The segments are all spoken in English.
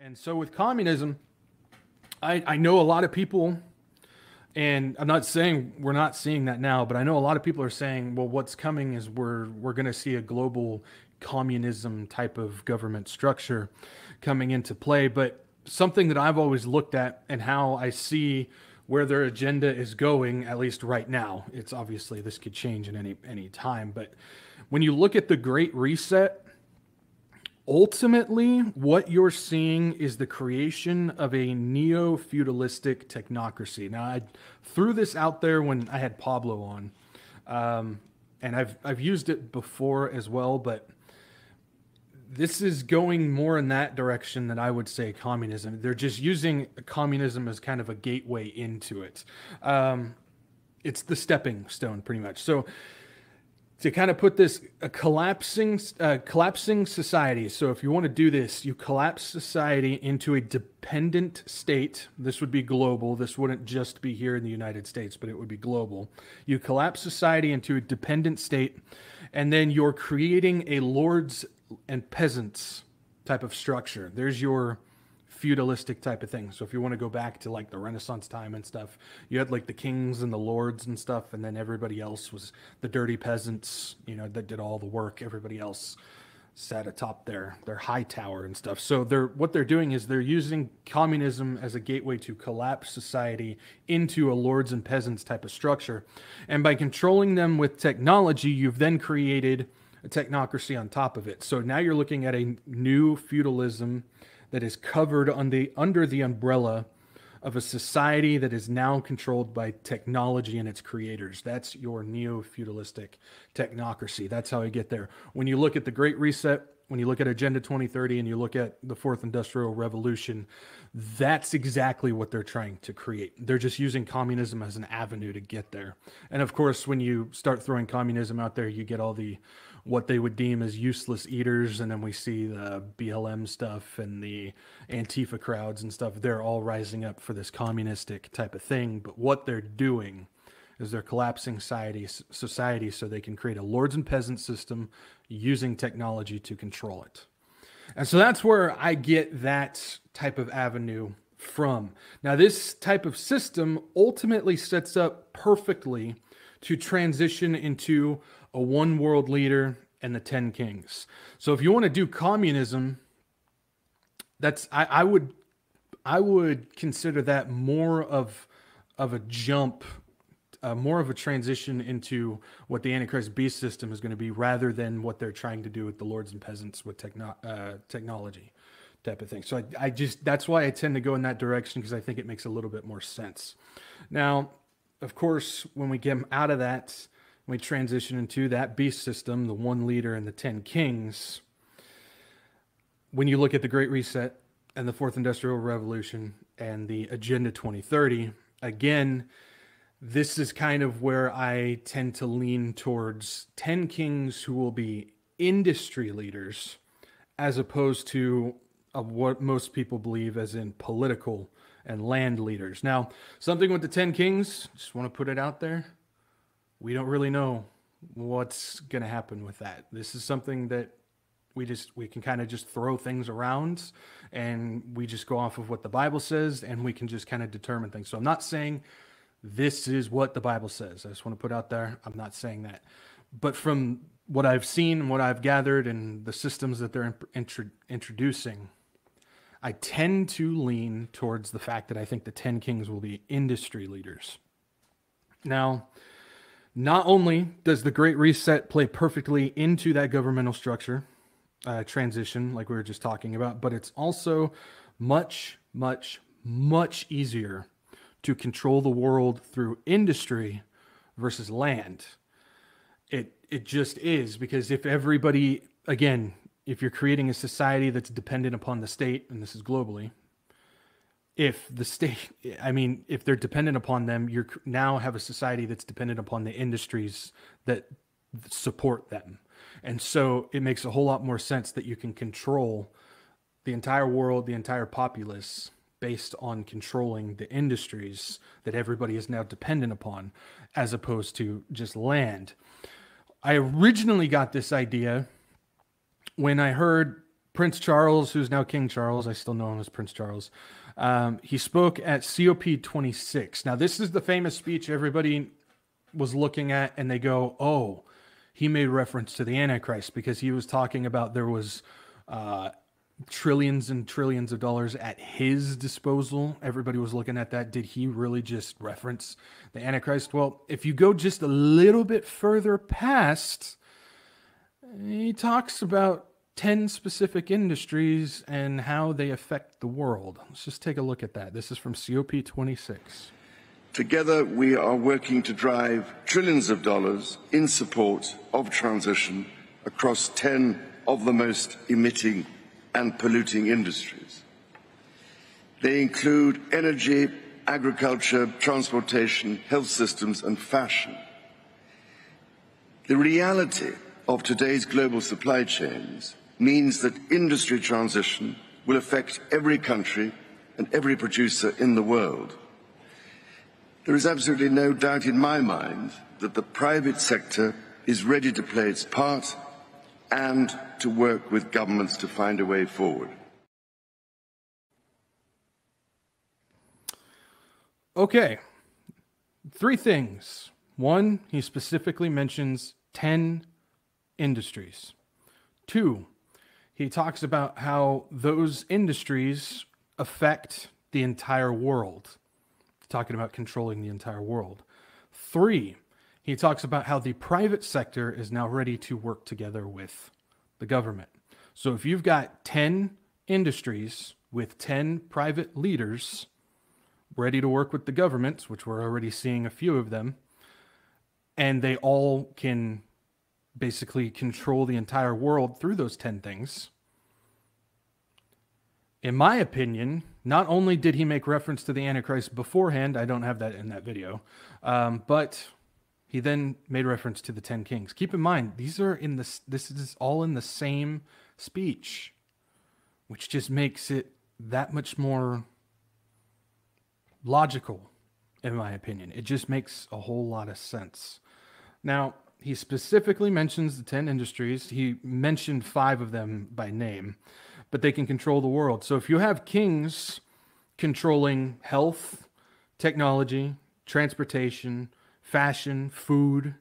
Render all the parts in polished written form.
And so with communism, I know a lot of people, and I'm not saying we're not seeing that now, but I know a lot of people are saying, well, what's coming is we're going to see a global communism type of government structure coming into play. But something that I've always looked at and how I see where their agenda is going, at least right now, it's obviously this could change in any time, but when you look at the Great Reset, ultimately, what you're seeing is the creation of a neo-feudalistic technocracy. Now, I threw this out there when I had Pablo on, and I've used it before as well, but this is going more in that direction than I would say communism. They're just using communism as kind of a gateway into it. It's the stepping stone, pretty much. So, to kind of put this, a collapsing society. So if you want to do this, you collapse society into a dependent state. This would be global. This wouldn't just be here in the United States, but it would be global. You collapse society into a dependent state, and then you're creating a lords and peasants type of structure. There's your feudalistic type of thing. So if you want to go back to like the Renaissance time and stuff, you had like the kings and the lords and stuff, and then everybody else was the dirty peasants, that did all the work. Everybody else sat atop their high tower and stuff. So what they're doing is they're using communism as a gateway to collapse society into a lords and peasants type of structure. And by controlling them with technology, you've then created a technocracy on top of it. So now you're looking at a new feudalism that is covered under the umbrella of a society that is now controlled by technology and its creators. That's your neo-feudalistic technocracy. That's how I get there. When you look at the Great Reset, when you look at Agenda 2030, and you look at the Fourth Industrial Revolution, that's exactly what they're trying to create. They're just using communism as an avenue to get there. And of course, when you start throwing communism out there, you get all what they would deem as useless eaters, and then we see the BLM stuff and the Antifa crowds and stuff. They're all rising up for this communistic type of thing, but what they're doing is they're collapsing society so they can create a lords and peasants system using technology to control it. And so that's where I get that type of avenue from. Now, this type of system ultimately sets up perfectly to transition into a one world leader and the 10 kings. So if you want to do communism, I would consider that more of a jump, more of a transition into what the Antichrist beast system is going to be, rather than what they're trying to do with the lords and peasants with technology type of thing. So that's why I tend to go in that direction, because I think it makes a little bit more sense. Now, of course, when we get out of that, we transition into that beast system, the one leader and the 10 kings. When you look at the Great Reset and the Fourth Industrial Revolution and the Agenda 2030, again, this is kind of where I tend to lean towards 10 kings who will be industry leaders, as opposed to what most people believe as in political and land leaders. Now, something with the 10 kings, just want to put it out there, we don't really know what's going to happen with that. This is something that we can kind of just throw things around, and we just go off of what the Bible says, and we can just kind of determine things. So I'm not saying this is what the Bible says. I just want to put out there, I'm not saying that. But from what I've seen and what I've gathered and the systems that they're introducing, I tend to lean towards the fact that I think the 10 kings will be industry leaders. Now, not only does the Great Reset play perfectly into that governmental structure transition, like we were just talking about, but it's also much, much, much easier to control the world through industry versus land. It just is, because if everybody, again, if you're creating a society that's dependent upon the state, and this is globally, if they're dependent upon them, you now have a society that's dependent upon the industries that support them. And so it makes a whole lot more sense that you can control the entire world, the entire populace, based on controlling the industries that everybody is now dependent upon, as opposed to just land. I originally got this idea when I heard Prince Charles, who's now King Charles, I still know him as Prince Charles. He spoke at COP26. Now, this is the famous speech everybody was looking at, and they go, "Oh, he made reference to the Antichrist," because he was talking about there was trillions and trillions of dollars at his disposal. Everybody was looking at that. Did he really just reference the Antichrist? Well, if you go just a little bit further past, he talks about 10 specific industries and how they affect the world. Let's just take a look at that. This is from COP26. Together, we are working to drive trillions of dollars in support of transition across 10 of the most emitting and polluting industries. They include energy, agriculture, transportation, health systems, and fashion. The reality of today's global supply chains means that industry transition will affect every country and every producer in the world. There is absolutely no doubt in my mind that the private sector is ready to play its part and to work with governments to find a way forward. Okay, 3 things. 1, he specifically mentions 10 industries. 2, he talks about how those industries affect the entire world, talking about controlling the entire world. 3, he talks about how the private sector is now ready to work together with the government. So if you've got 10 industries with 10 private leaders ready to work with the governments, which we're already seeing a few of them, and they all can basically control the entire world through those 10 things. In my opinion, not only did he make reference to the Antichrist beforehand, I don't have that in that video, but he then made reference to the 10 kings. Keep in mind, this is all in the same speech, which just makes it that much more logical, in my opinion. It just makes a whole lot of sense. Now, he specifically mentions the 10 industries. He mentioned 5 of them by name, but they can control the world. So if you have kings controlling health, technology, transportation, fashion, food,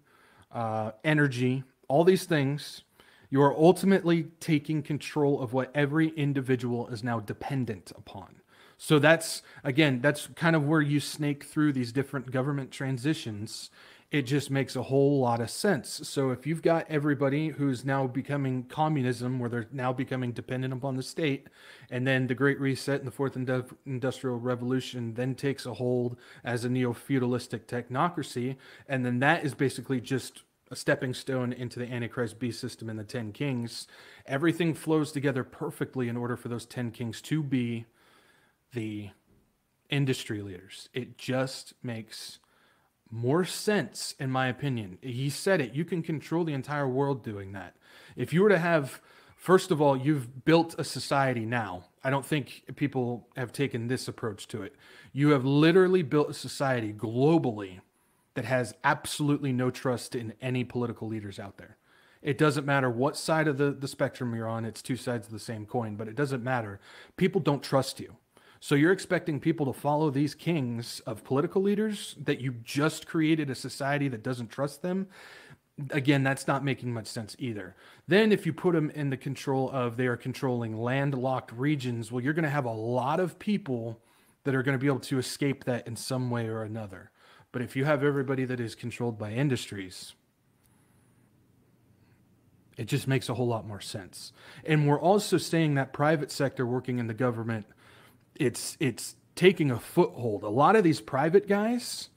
energy, all these things, you are ultimately taking control of what every individual is now dependent upon. So that's kind of where you snake through these different government transitions. It just makes a whole lot of sense. So if you've got everybody who's now becoming communism, where they're now becoming dependent upon the state, and then the Great Reset and the Fourth Industrial Revolution then takes a hold as a neo-feudalistic technocracy, and then that is basically just a stepping stone into the Antichrist beast system and the 10 kings, everything flows together perfectly in order for those 10 kings to be the industry leaders. It just makes more sense, in my opinion. He said it. You can control the entire world doing that. If you were to have, first of all, you've built a society now. I don't think people have taken this approach to it. You have literally built a society globally that has absolutely no trust in any political leaders out there. It doesn't matter what side of the spectrum you're on. It's 2 sides of the same coin, but it doesn't matter. People don't trust you. So you're expecting people to follow these kings of political leaders that you just created a society that doesn't trust them. Again, that's not making much sense either. Then if you put them in the control of, they are controlling landlocked regions, well, you're going to have a lot of people that are going to be able to escape that in some way or another. But if you have everybody that is controlled by industries, it just makes a whole lot more sense. And we're also saying that private sector working in the government, it's taking a foothold. A lot of these private guys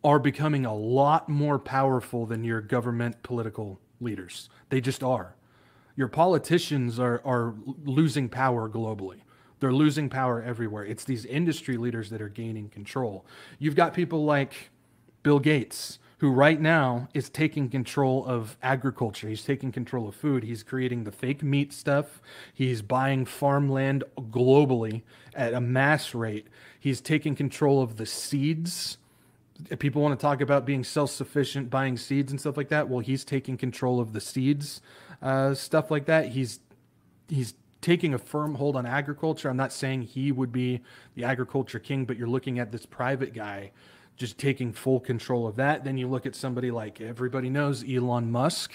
are becoming a lot more powerful than your government political leaders. They just are. Your politicians are losing power globally. They're losing power everywhere. It's these industry leaders that are gaining control. You've got people like Bill Gates, who right now is taking control of agriculture. He's taking control of food. He's creating the fake meat stuff. He's buying farmland globally at a mass rate. He's taking control of the seeds. People want to talk about being self-sufficient, buying seeds and stuff like that. Well, he's taking control of the seeds, stuff like that. He's taking a firm hold on agriculture. I'm not saying he would be the agriculture king, but you're looking at this private guy just taking full control of that. Then you look at somebody like everybody knows Elon Musk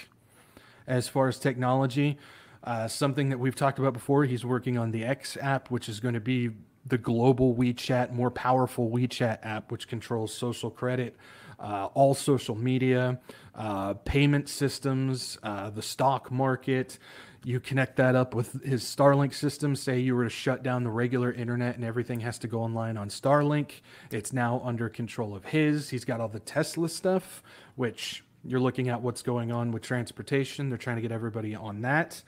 as far as technology. Something that we've talked about before, he's working on the X app, which is going to be the global WeChat, more powerful WeChat app, which controls social credit, all social media, payment systems, the stock market. You connect that up with his Starlink system. Say you were to shut down the regular internet and everything has to go online on Starlink. It's now under control of his. He's got all the Tesla stuff, which you're looking at what's going on with transportation. They're trying to get everybody on that.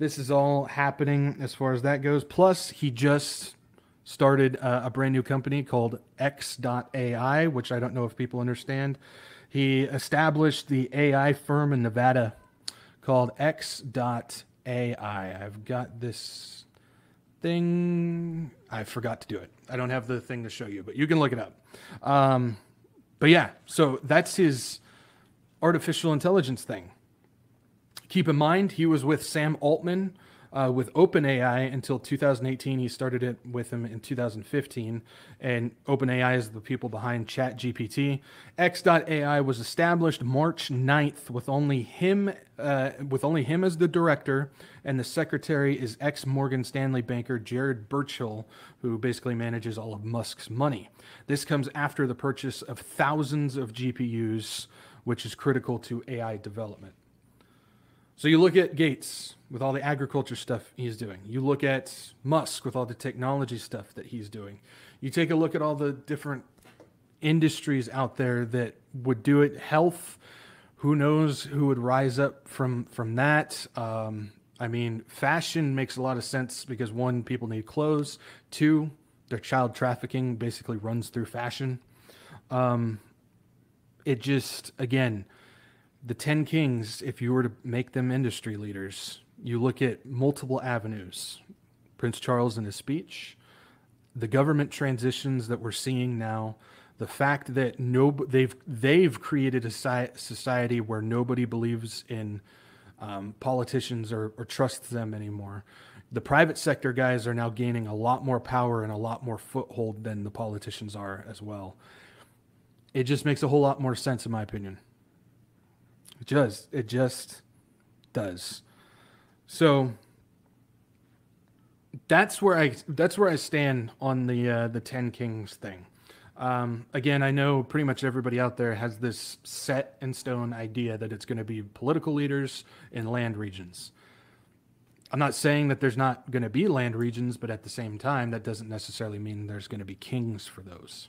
This is all happening as far as that goes. Plus, he just started a brand new company called X.AI, which I don't know if people understand. He established the AI firm in Nevada called X.AI. I've got this thing. I forgot to do it. I don't have the thing to show you, but you can look it up. But yeah, so that's his artificial intelligence thing. Keep in mind, he was with Sam Altman with OpenAI until 2018. He started it with him in 2015, and OpenAI is the people behind ChatGPT. X.AI was established March 9th with only him as the director, and the secretary is ex-Morgan Stanley banker Jared Birchall, who basically manages all of Musk's money. This comes after the purchase of thousands of GPUs, which is critical to AI development. So you look at Gates with all the agriculture stuff he's doing. You look at Musk with all the technology stuff that he's doing. You take a look at all the different industries out there that would do it. Health, who knows who would rise up from that. I mean, fashion makes a lot of sense because one, people need clothes. Two, their child trafficking basically runs through fashion. It just, again, the 10 kings, if you were to make them industry leaders, you look at multiple avenues. Prince Charles in his speech, the government transitions that we're seeing now, the fact that they've created a society where nobody believes in politicians or trusts them anymore. The private sector guys are now gaining a lot more power and a lot more foothold than the politicians are as well. It just makes a whole lot more sense, in my opinion. It just does. So that's where I stand on the 10 Kings thing. Again, I know pretty much everybody out there has this set in stone idea that it's going to be political leaders in land regions. I'm not saying that there's not going to be land regions, but at the same time, that doesn't necessarily mean there's going to be kings for those.